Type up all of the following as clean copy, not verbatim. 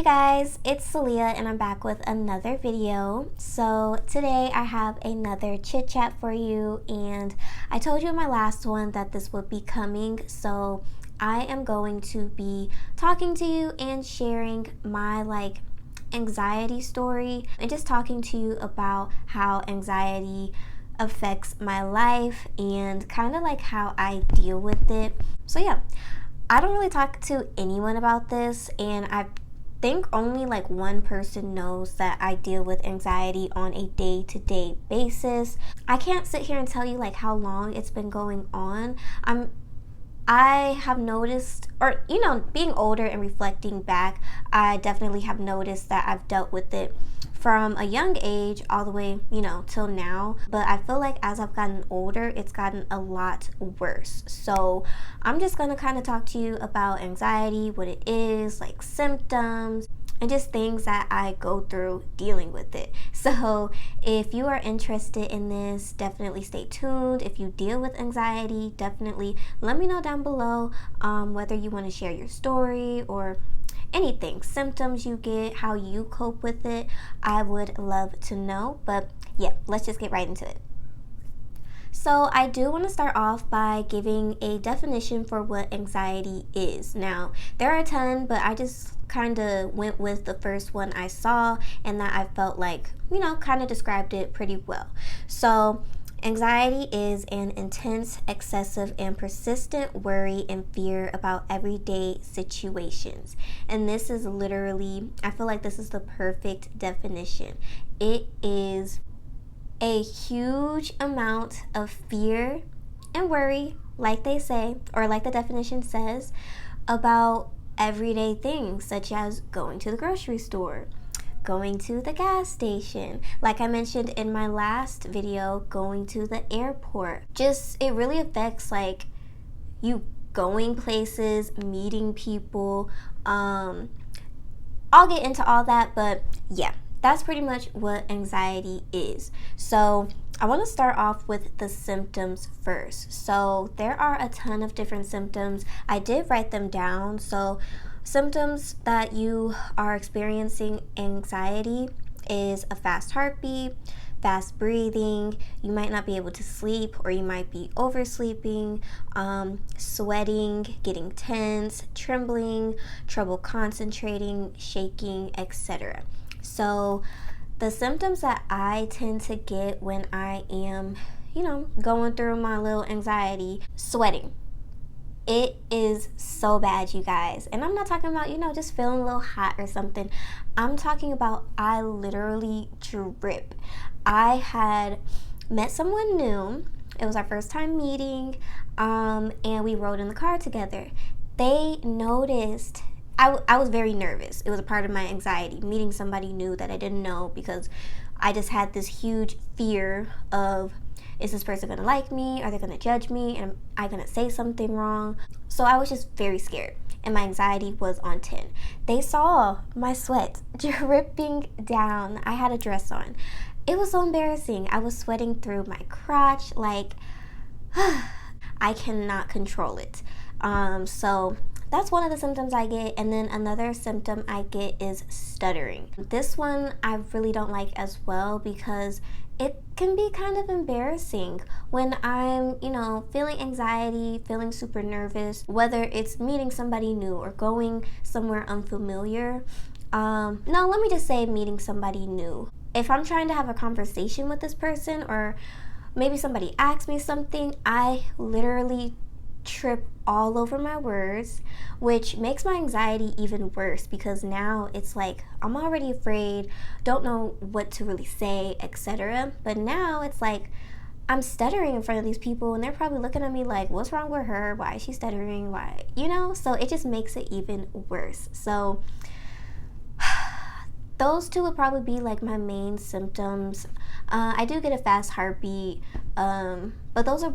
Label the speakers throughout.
Speaker 1: Guys, it's Celia and I'm back with another video. So today I have another chit chat for you, and I told you in my last one that this would be coming, so I am going to be talking to you and sharing my anxiety story and just talking to you about how anxiety affects my life and kind of like how I deal with it. So yeah, I don't really talk to anyone about this, and I think only like one person knows that I deal with anxiety on a day-to-day basis. I can't sit here and tell you like how long it's been going on. I have noticed, or being older and reflecting back, I definitely have noticed that I've dealt with it from a young age all the way, till now. But I feel like as I've gotten older, it's gotten a lot worse. So I'm just gonna kind of talk to you about anxiety, what it is, like symptoms, and just things that I go through dealing with it. So if you are interested in this, definitely stay tuned. If you deal with anxiety, definitely let me know down below whether you want to share your story or anything, symptoms you get, how you cope with it. I would love to know. But yeah, let's just get right into it. So I do want to start off by giving a definition for what anxiety is. Now, there are a ton, but I just kind of went with the first one I saw and that I felt like, kind of described it pretty well. So anxiety is an intense, excessive, and persistent worry and fear about everyday situations. And this is literally, I feel like this is the perfect definition. It is a huge amount of fear and worry, like they say, or like the definition says, about everyday things such as going to the grocery store, going to the gas station, like I mentioned in my last video, going to the airport. Just, it really affects like you going places, meeting people. I'll get into all that, but yeah, that's pretty much what anxiety is. So I want to start off with the symptoms first. So there are a ton of different symptoms. I did write them down. So symptoms that you are experiencing anxiety is a fast heartbeat, fast breathing, you might not be able to sleep or you might be oversleeping, sweating, getting tense, trembling, trouble concentrating, shaking, etc. So the symptoms that I tend to get when I am, going through my little anxiety, sweating. It is so bad, you guys. And I'm not talking about, just feeling a little hot or something. I'm talking about I literally drip. I had met someone new. It was our first time meeting, and we rode in the car together. They noticed I was very nervous. It was a part of my anxiety, meeting somebody new that I didn't know, because I just had this huge fear of, is this person gonna like me? Are they gonna judge me? Am I gonna say something wrong? So I was just very scared, and my anxiety was on 10. They saw my sweat dripping down. I had a dress on. It was so embarrassing. I was sweating through my crotch, like, I cannot control it. So that's one of the symptoms I get. And then another symptom I get is stuttering. This one I really don't like as well, because it can be kind of embarrassing when I'm, feeling anxiety, feeling super nervous, whether it's meeting somebody new or going somewhere unfamiliar. No, let me just say meeting somebody new. If I'm trying to have a conversation with this person, or maybe somebody asks me something, I literally trip all over my words, which makes my anxiety even worse, because now it's like I'm already afraid, don't know what to really say, etc. But now it's like I'm stuttering in front of these people, and they're probably looking at me like, what's wrong with her? Why is she stuttering? Why? So it just makes it even worse. So those two would probably be like my main symptoms. I do get a fast heartbeat, but those are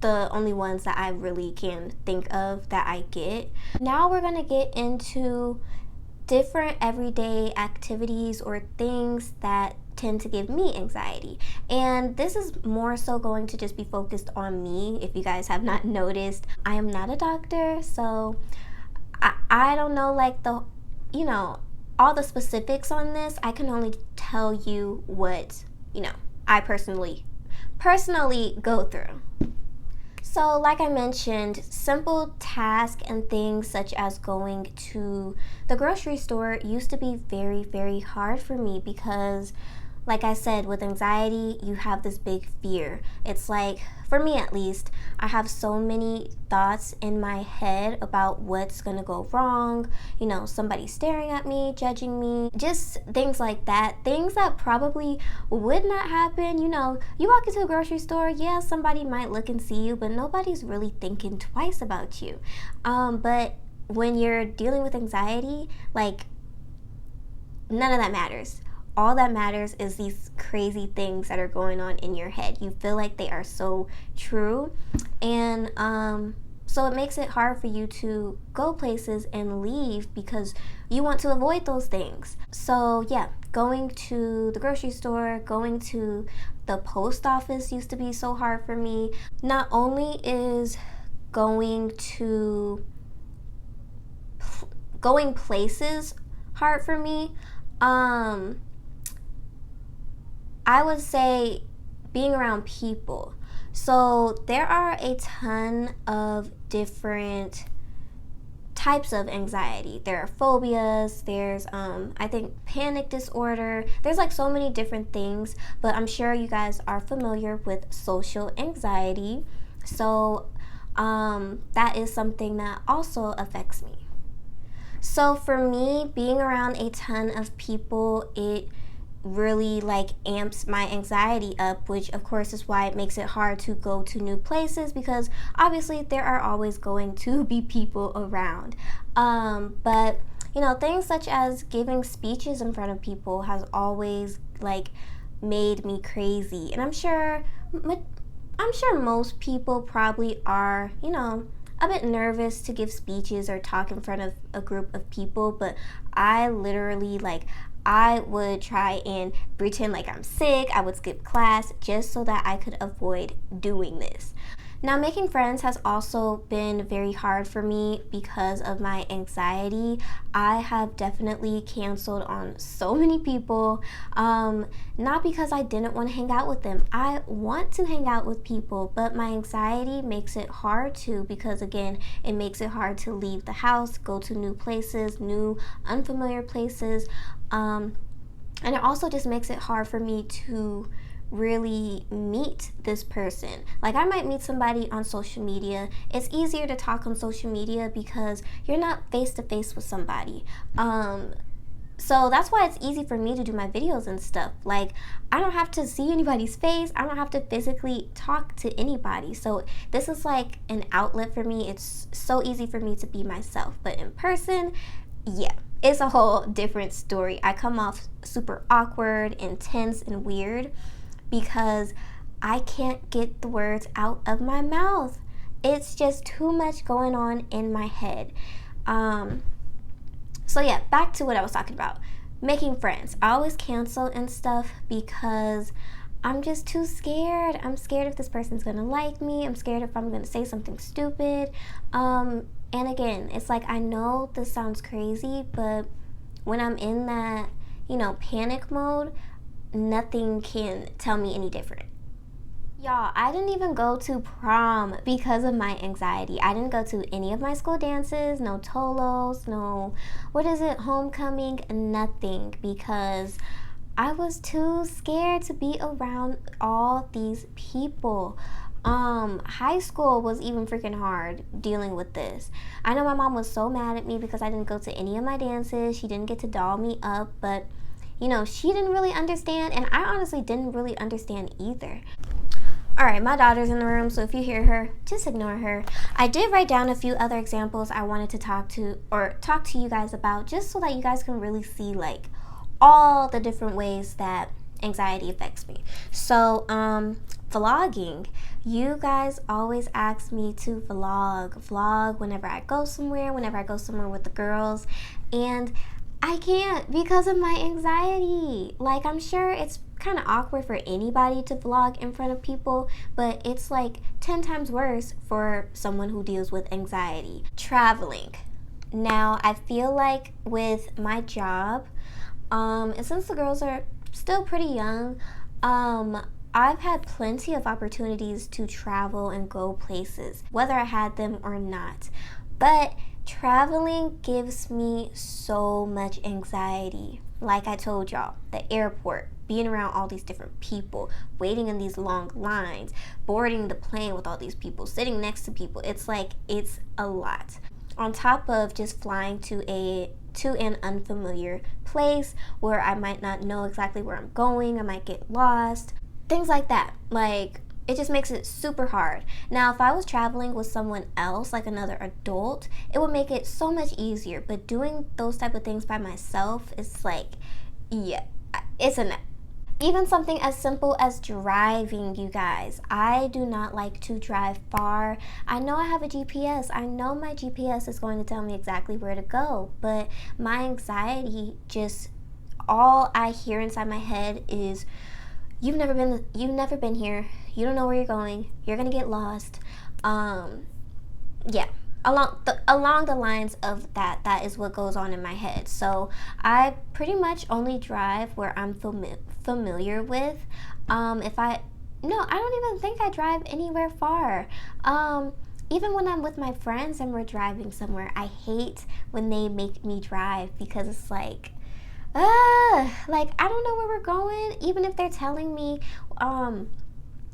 Speaker 1: the only ones that I really can think of that I get. Now we're gonna get into different everyday activities or things that tend to give me anxiety. And this is more so going to just be focused on me. If you guys have not noticed, I am not a doctor, so I don't know like the all the specifics on this. I can only tell you what, I personally go through. So like I mentioned, simple tasks and things such as going to the grocery store used to be very, very hard for me because, like I said, with anxiety, you have this big fear. It's like, for me at least, I have so many thoughts in my head about what's gonna go wrong. Somebody staring at me, judging me, just things like that. Things that probably would not happen. You walk into a grocery store, yeah, somebody might look and see you, but nobody's really thinking twice about you. But when you're dealing with anxiety, like, none of that matters. All that matters is these crazy things that are going on in your head. You feel like they are so true. And so it makes it hard for you to go places and leave because you want to avoid those things. So yeah, going to the grocery store, going to the post office used to be so hard for me. Not only is going places hard for me, I would say being around people. So there are a ton of different types of anxiety. There are phobias, there's I think panic disorder. There's like so many different things, but I'm sure you guys are familiar with social anxiety. So that is something that also affects me. So for me, being around a ton of people, it really like amps my anxiety up, which of course is why it makes it hard to go to new places because obviously there are always going to be people around. But things such as giving speeches in front of people has always like made me crazy, and I'm sure most people probably are a bit nervous to give speeches or talk in front of a group of people, but I literally I would try and pretend like I'm sick. I would skip class just so that I could avoid doing this. Now, making friends has also been very hard for me because of my anxiety. I have definitely canceled on so many people, not because I didn't want to hang out with them. I want to hang out with people, but my anxiety makes it hard to because, again, it makes it hard to leave the house, go to new places, new unfamiliar places, and it also just makes it hard for me to really meet this person. Like, I might meet somebody on social media. It's easier to talk on social media because you're not face to face with somebody. So that's why it's easy for me to do my videos and stuff. Like, I don't have to see anybody's face. I don't have to physically talk to anybody. So this is like an outlet for me. It's so easy for me to be myself. But in person, yeah, it's a whole different story. I come off super awkward, intense, and weird because I can't get the words out of my mouth. It's just too much going on in my head. So yeah, back to what I was talking about. Making friends. I always cancel and stuff because I'm just too scared. I'm scared if this person's gonna like me. I'm scared if I'm gonna say something stupid. And again, it's like, I know this sounds crazy, but when I'm in that, panic mode, nothing can tell me any different. Y'all, I didn't even go to prom because of my anxiety. I didn't go to any of my school dances, no tolos, no, homecoming, nothing, because I was too scared to be around all these people. High school was even freaking hard dealing with this. I know my mom was so mad at me because I didn't go to any of my dances. She didn't get to doll me up, but she didn't really understand, and I honestly didn't really understand either. Alright, my daughter's in the room, so if you hear her, just ignore her. I did write down a few other examples I wanted to talk to you guys about, just so that you guys can really see like all the different ways that anxiety affects me. So, vlogging. You guys always ask me to vlog whenever I go somewhere with the girls, and I can't because of my anxiety. Like, I'm sure it's kind of awkward for anybody to vlog in front of people, but it's like 10 times worse for someone who deals with anxiety. Traveling. Now, I feel like with my job, and since the girls are still pretty young, I've had plenty of opportunities to travel and go places, whether I had them or not. But traveling gives me so much anxiety. Like I told y'all, the airport, being around all these different people, waiting in these long lines, boarding the plane with all these people, sitting next to people. It's like, it's a lot. On top of just flying to an unfamiliar place where I might not know exactly where I'm going, I might get lost, things like that. Like, it just makes it super hard. Now, if I was traveling with someone else, like another adult, it would make it so much easier. But doing those type of things by myself is like, yeah, it's a no. Even something as simple as driving, you guys. I do not like to drive far. I know I have a GPS. I know my GPS is going to tell me exactly where to go, but my anxiety, just all I hear inside my head is, you've never been here. You don't know where you're going. You're gonna get lost. Yeah. Along the lines of that is what goes on in my head. So I pretty much only drive where I'm familiar with. I don't even think I drive anywhere far. Even when I'm with my friends and we're driving somewhere, I hate when they make me drive, because it's like, like, I don't know where we're going. Even if they're telling me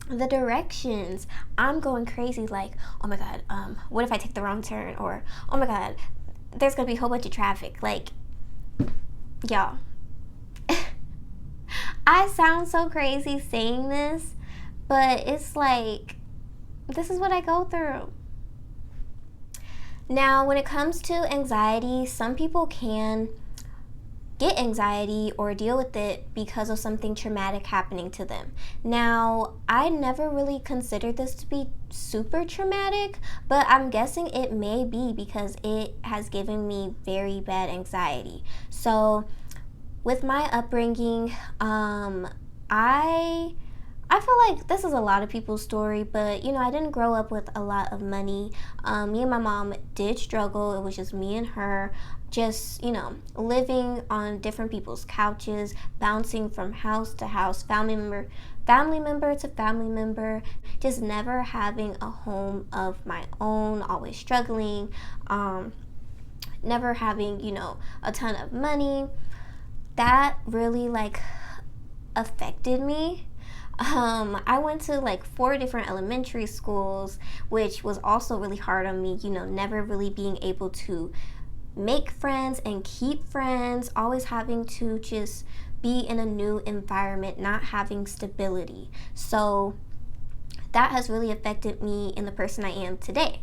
Speaker 1: the directions, I'm going crazy, like, oh my god, what if I take the wrong turn? Or, oh my god, there's gonna be a whole bunch of traffic. Like, y'all, I sound so crazy saying this, but it's like, this is what I go through. Now, when it comes to anxiety, some people can get anxiety or deal with it because of something traumatic happening to them. Now, I never really considered this to be super traumatic, but I'm guessing it may be, because it has given me very bad anxiety. So, with my upbringing, I feel like this is a lot of people's story, but I didn't grow up with a lot of money. Me and my mom did struggle. It was just me and her, just, living on different people's couches, bouncing from house to house, family member to family member, just never having a home of my own, always struggling, never having, a ton of money. That really, like, affected me. I went to like 4 different elementary schools, which was also really hard on me, never really being able to make friends and keep friends, always having to just be in a new environment, not having stability. So that has really affected me in the person I am today.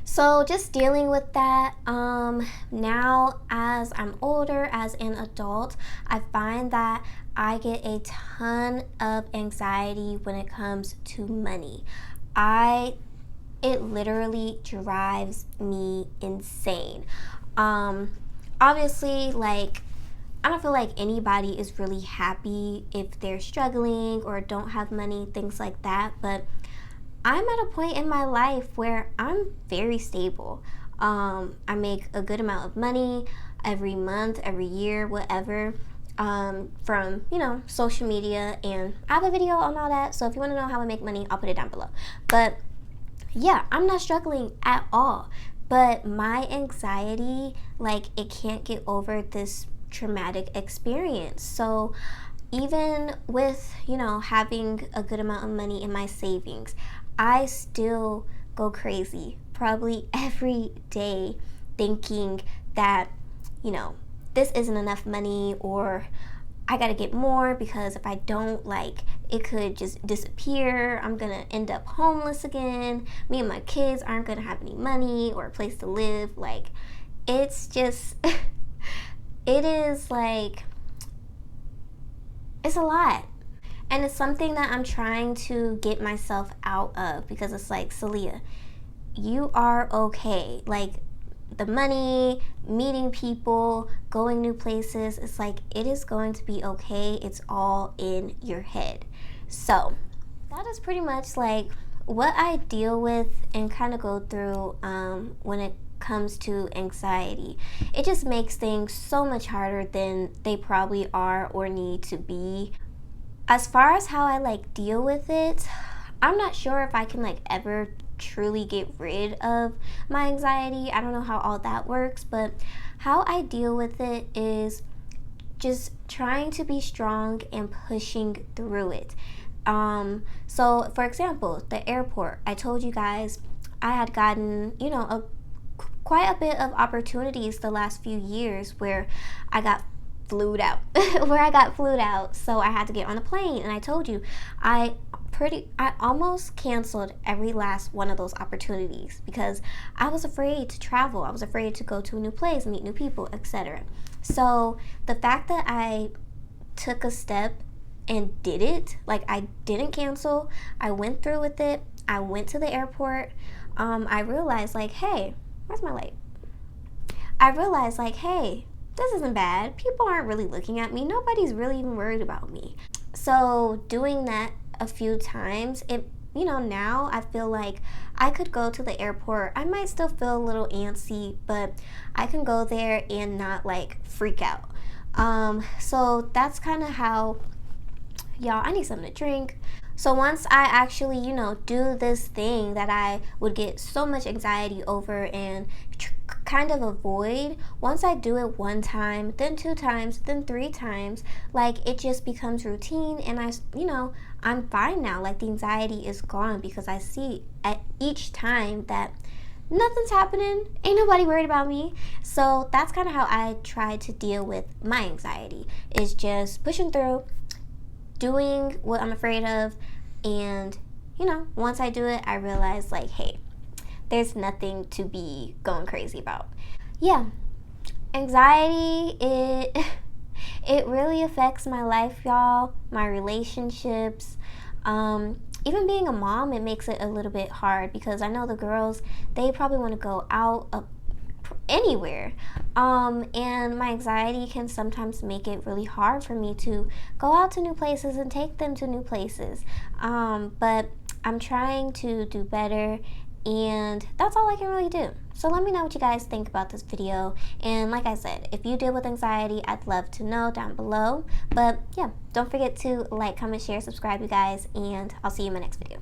Speaker 1: So just dealing with that, now as I'm older, as an adult, I find that I get a ton of anxiety when it comes to money. It literally drives me insane. Obviously, like, I don't feel like anybody is really happy if they're struggling or don't have money, things like that, but I'm at a point in my life where I'm very stable. I make a good amount of money every month, every year, whatever, from, social media, and I have a video on all that, so if you want to know how I make money, I'll put it down below. But yeah, I'm not struggling at all, but my anxiety, like, it can't get over this traumatic experience. So even with, having a good amount of money in my savings, I still go crazy probably every day, thinking that, this isn't enough money, or I gotta get more, because if I don't, like, it could just disappear. I'm gonna end up homeless again. Me and my kids aren't gonna have any money or a place to live. Like, it's just, it is like, it's a lot. And it's something that I'm trying to get myself out of, because it's like, Celia, you are okay. Like, the money, meeting people, going new places, it's like, it is going to be okay. It's all in your head. So that is pretty much like what I deal with and kind of go through when it comes to anxiety. It just makes things so much harder than they probably are or need to be. As far as how I like deal with it, I'm not sure if I can like ever truly get rid of my anxiety. I don't know how all that works, but how I deal with it is just trying to be strong and pushing through it. So for example, the airport, I told you guys I had gotten, quite a bit of opportunities the last few years where I got flued out so I had to get on a plane, and I told you I almost canceled every last one of those opportunities because I was afraid to travel. I was afraid to go to a new place, meet new people, etc. So the fact that I took a step and did it, like I didn't cancel, I went through with it, I went to the airport, I realized like, hey, where's my light? I realized like, hey, this isn't bad. People aren't really looking at me. Nobody's really even worried about me. So doing that a few times, now I feel like I could go to the airport. I might still feel a little antsy, but I can go there and not like freak out. So that's kind of how, y'all, I need something to drink. So once I actually, do this thing that I would get so much anxiety over and kind of avoid, once I do it one time, then 2 times, then 3 times, like it just becomes routine, and I'm fine now. Like the anxiety is gone because I see at each time that nothing's happening, ain't nobody worried about me. So that's kind of how I try to deal with my anxiety, is just pushing through, doing what I'm afraid of, and once I do it, I realize like, hey, there's nothing to be going crazy about. Yeah, anxiety, it really affects my life, y'all, my relationships. Even being a mom, it makes it a little bit hard because I know the girls, they probably want to go out anywhere, and my anxiety can sometimes make it really hard for me to go out to new places and take them to new places, but I'm trying to do better, and that's all I can really do. So let me know what you guys think about this video, and like I said, if you deal with anxiety, I'd love to know down below. But yeah, don't forget to like, comment, share, subscribe, you guys, and I'll see you in my next video.